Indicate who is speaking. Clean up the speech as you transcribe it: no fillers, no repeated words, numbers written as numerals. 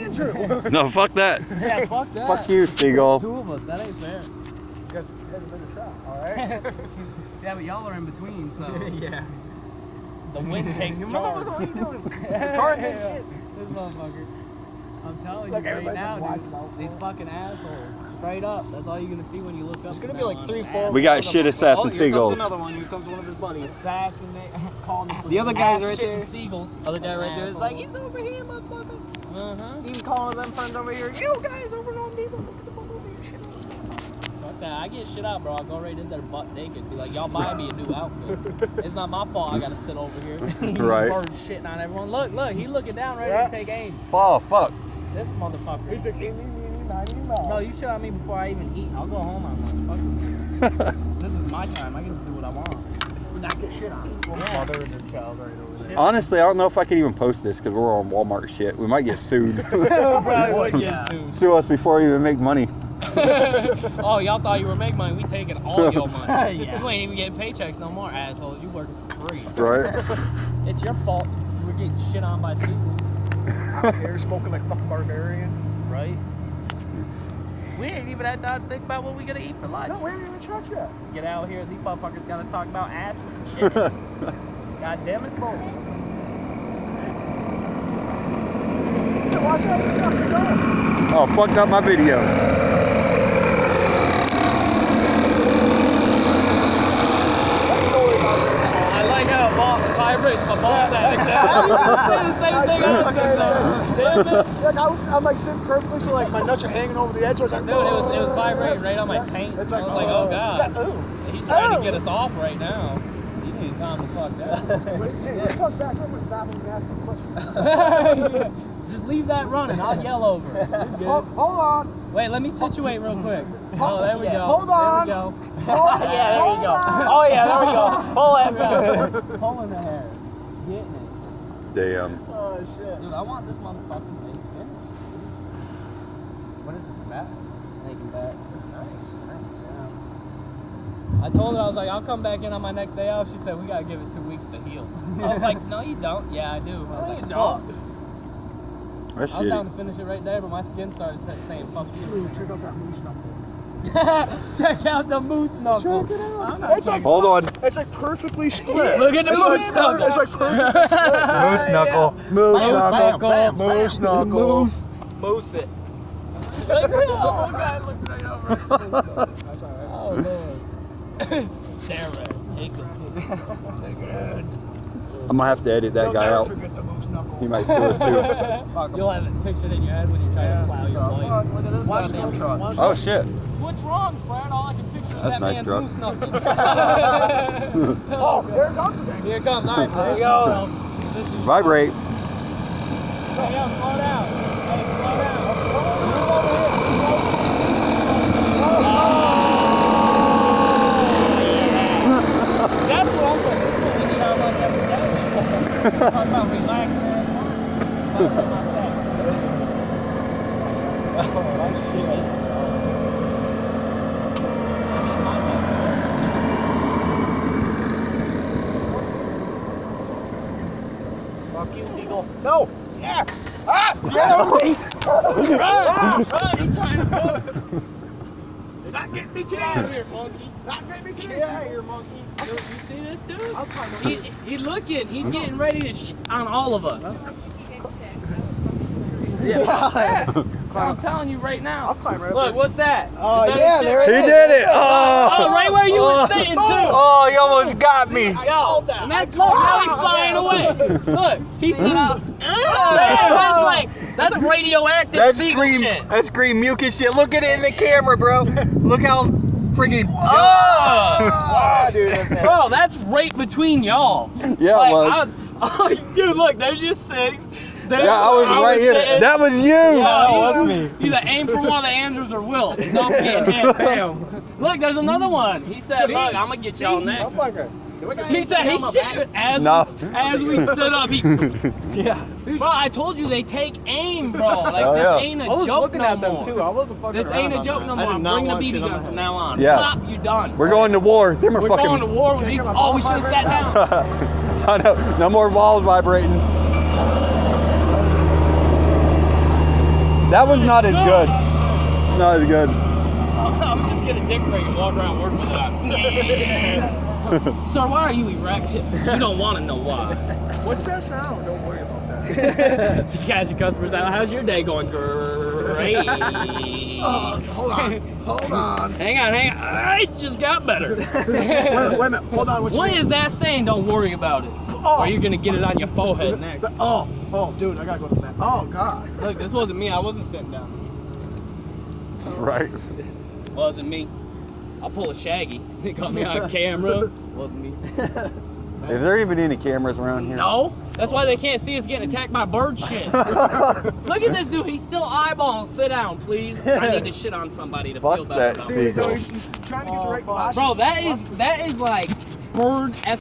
Speaker 1: Andrew.
Speaker 2: No, fuck that.
Speaker 3: Yeah, fuck that.
Speaker 2: Fuck you, Seagull.
Speaker 3: Two of us, that ain't fair.
Speaker 1: You guys haven't been a shot, alright?
Speaker 3: Yeah, but y'all are in between, so.
Speaker 1: Yeah.
Speaker 3: The wind takes charge.
Speaker 1: Motherfucker, what are you doing? The car ain't shit.
Speaker 3: This motherfucker. I'm telling
Speaker 1: Look,
Speaker 3: you right
Speaker 1: everybody's
Speaker 3: now,
Speaker 1: watching
Speaker 3: dude,
Speaker 1: out.
Speaker 3: these fucking assholes. Straight up. That's all you're gonna see when you look up.
Speaker 1: There's gonna
Speaker 3: from
Speaker 1: be
Speaker 3: now
Speaker 1: like
Speaker 3: on.
Speaker 1: 3, 4.
Speaker 2: We got shit assassin seagulls.
Speaker 1: Here comes another one. Here comes one of his buddies.
Speaker 3: Assassinate. Calling
Speaker 1: The other guy's right
Speaker 3: shit
Speaker 1: there.
Speaker 3: Seagulls.
Speaker 1: Other guy right there is like,
Speaker 3: he's over here, motherfucker.
Speaker 1: even calling them friends over here. You guys over on people. Look at the fuck over here. Shit.
Speaker 3: Fuck that. I get shit out, bro. I'll go right in there butt naked. Be like, y'all buy me a new outfit. It's not my fault I gotta sit over here.
Speaker 2: Right.
Speaker 3: Bird shitting on everyone. Look, he looking down ready to take aim.
Speaker 2: Oh, fuck.
Speaker 3: This motherfucker.
Speaker 1: He's like,
Speaker 3: No, you shit on me before I even eat. I'll go home on lunch. Fuck you. This is my time. I get to do what I want.
Speaker 1: not get shit on. Mother and their child right over there.
Speaker 2: Honestly, I don't know if I can even post this because we're on Walmart shit. We might get sued.
Speaker 3: Probably would get sued.
Speaker 2: Sue us before we even make money.
Speaker 3: Oh, y'all thought you were making money. We taking all your money.
Speaker 1: Yeah.
Speaker 3: You ain't even getting paychecks no more, assholes. You working for free.
Speaker 2: Right?
Speaker 3: It's your fault. We're getting shit on by people.
Speaker 1: Out here smoking like fucking barbarians.
Speaker 3: Right? We ain't even had time to think about what we gonna eat for lunch.
Speaker 1: No, we haven't even checked yet.
Speaker 3: Get out here, these motherfuckers got us talking about asses and shit. God damn it, boy.
Speaker 1: Yeah, watch out where the fuck you're going.
Speaker 2: Oh, fucked up my video.
Speaker 3: I like how a ball vibrates my ball sack. Say the same thing I was saying. Damn it.
Speaker 1: Like I'm like sitting perfectly, so like my nuts are hanging over the edge. I was like,
Speaker 3: Dude, it was vibrating right on my taint.
Speaker 1: It's
Speaker 3: I
Speaker 1: like,
Speaker 3: was like, oh god.
Speaker 1: Yeah, ooh.
Speaker 3: He's trying to get us off right now. You need to calm the fuck down.
Speaker 1: Wait, hey, when it comes back, I'm gonna stop him and ask him a question.
Speaker 3: Just leave that running. I'll yell over it. You're good.
Speaker 1: Hold on.
Speaker 3: Wait, let me situate real quick. Oh, there we go.
Speaker 1: Hold on.
Speaker 3: There we go.
Speaker 1: Yeah,
Speaker 3: there you go. Oh yeah, there we go. Pull that back. Pulling the hair. Getting it.
Speaker 2: Damn.
Speaker 1: Oh shit.
Speaker 3: Dude, I want this motherfucking thing finished. What is it? Bat? Snake and bat. Nice, yeah. I told her, I was like, I'll come back in on my next day off. She said, we gotta give it 2 weeks to heal. I was like, no, you don't. Yeah, I do. I was like,
Speaker 1: don't.
Speaker 3: fuck.
Speaker 2: That's
Speaker 3: I was down
Speaker 2: shitty.
Speaker 3: to finish it right there, but my skin started saying, fuck you.
Speaker 1: Ooh, check out that moose knuckle.
Speaker 3: Check out the moose knuckle.
Speaker 1: Check it out.
Speaker 3: I'm not
Speaker 1: It's like,
Speaker 2: Hold on.
Speaker 1: it's like perfectly split.
Speaker 3: Look at the moose knuckle.
Speaker 1: It's like perfectly split.
Speaker 2: Moose knuckle.
Speaker 1: Moose
Speaker 3: Bam,
Speaker 1: knuckle.
Speaker 3: bam,
Speaker 1: Moose
Speaker 3: bam.
Speaker 1: knuckle.
Speaker 3: Moose it. Like, oh god, look right over. Oh lord. Stare at it. Take it.
Speaker 2: I'm gonna have to edit that guy out.
Speaker 1: Forget the moose knuckle.
Speaker 2: He might sue us too.
Speaker 3: You'll have it pictured in your head when you're trying to plow your life.
Speaker 1: Look at this goddamn truck.
Speaker 2: Oh shit.
Speaker 3: What's wrong, Fred? All I can picture is
Speaker 2: That's
Speaker 3: that
Speaker 2: nice
Speaker 3: man's
Speaker 2: truck.
Speaker 3: moose knuckle.
Speaker 1: Oh, there it comes again.
Speaker 3: Here it comes. All right,
Speaker 1: There you go.
Speaker 3: This is
Speaker 2: Vibrate.
Speaker 3: Hey, yo, slow down. Hey, slow down. That's what I'm saying. This is what we need our lunch every day. Talk about relaxing and fun.
Speaker 1: Oh, nice shit.
Speaker 3: Fuck you, Seagull.
Speaker 1: No. Yeah. Ah. Yeah.
Speaker 3: Run! He's trying to move.
Speaker 1: You're not getting me today.
Speaker 3: Get out of here, monkey.
Speaker 1: Not getting me today.
Speaker 3: Get out of here, monkey. You see this dude?
Speaker 1: I'll climb over.
Speaker 3: He's looking. He's getting ready to on all of us. Yeah. I'm telling you right now.
Speaker 1: I'll climb right
Speaker 3: Look,
Speaker 1: up
Speaker 3: what's that?
Speaker 1: Oh,
Speaker 3: Is that
Speaker 1: yeah,
Speaker 3: his shit
Speaker 1: there
Speaker 3: right
Speaker 1: it
Speaker 2: He
Speaker 1: is.
Speaker 2: did it.
Speaker 3: Oh, right where you were sitting too.
Speaker 2: Oh, you almost got me.
Speaker 3: Yo, and that's look, now he's flying away. Look, he's that's radioactive
Speaker 2: That's
Speaker 3: seagull
Speaker 2: green.
Speaker 3: shit.
Speaker 2: That's green mucus shit. Look at it in the camera, bro. Look how freaking.
Speaker 1: Ah, dude, that's nasty.
Speaker 3: Bro, that's right between y'all.
Speaker 2: Yeah,
Speaker 3: Like,
Speaker 2: it was.
Speaker 3: oh, dude, look, there's your six. There's,
Speaker 2: Yeah, I was right here.
Speaker 3: sitting-
Speaker 2: That was you.
Speaker 3: Yeah, he's a aim for one of the Andrews or Will. Don't get hit. Bam. Look, there's another one. He said, look, I'm going to get y'all next.
Speaker 1: Motherfucker.
Speaker 3: He said, he shit. As we stood up, he.
Speaker 1: Yeah.
Speaker 3: Bro, I told you they take aim, bro. Like,
Speaker 2: Oh,
Speaker 3: this
Speaker 2: yeah.
Speaker 3: ain't a
Speaker 1: I was
Speaker 3: joke
Speaker 1: looking
Speaker 3: no
Speaker 1: at them
Speaker 3: more.
Speaker 1: too. I wasn't fucking
Speaker 3: This ain't a joke no more. I'm bringing a BB gun from now on.
Speaker 2: Yeah.
Speaker 3: Pop, you done.
Speaker 2: We're going to war. Them are
Speaker 3: We're
Speaker 2: fucking.
Speaker 3: going to war with these. Oh, we should have sat down.
Speaker 2: I know. No more balls vibrating.
Speaker 4: That one's not as good. Not as good.
Speaker 3: I'm just gonna dick break and walk around working with that. Sir, why are you erect? You don't want to know why.
Speaker 1: What's that sound? Don't worry about that.
Speaker 3: So you guys, your customers out. How's your day going? Great.
Speaker 1: Hold on. Hold on.
Speaker 3: Hang on. It just got better.
Speaker 1: Wait a minute. Hold on.
Speaker 3: What is that stain? Don't worry about it.
Speaker 1: Oh.
Speaker 3: Or you're gonna get it on your forehead next.
Speaker 1: Oh, dude, I gotta go to the Oh, God.
Speaker 3: Look, this wasn't me. I wasn't sitting down.
Speaker 4: Right.
Speaker 3: Wasn't me. I'll pull a Shaggy. They got me on camera. Wasn't me.
Speaker 4: Is there even any cameras around here?
Speaker 3: No. That's why they can't see us getting attacked by bird shit. Look at this dude. He's still eyeballing. Sit down, please. I need to shit on somebody to
Speaker 4: Fuck
Speaker 3: feel better
Speaker 4: that
Speaker 3: about
Speaker 4: shit.
Speaker 3: it.
Speaker 1: He's trying to get the right glasses.
Speaker 3: Bro, that is like bird